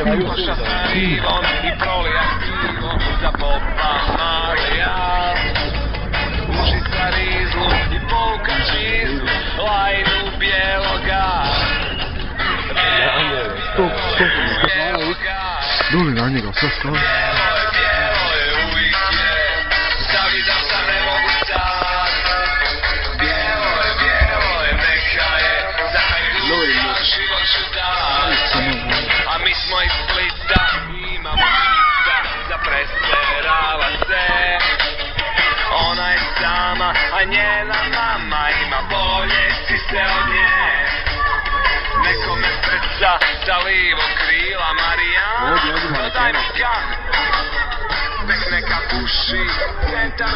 Poša sa Ivom i prolija pivo za Boba Marlija. Ušica rizlu i polka čizu, lajnu bijeloga. Bijeloga. Doli na njega, sve stavi. Bijelo je uvijek je, stavi da sam ne mogu sad. Bijelo je, neka je, za hajdu ja život ću dat. A mi smo iz Splita, imamo šita za presterava se. Ona je sama, a njena mama ima bolje si se od nje. Nekome srca sa livo krila Marijan, dodaj mi kan. Tek neka puši, centar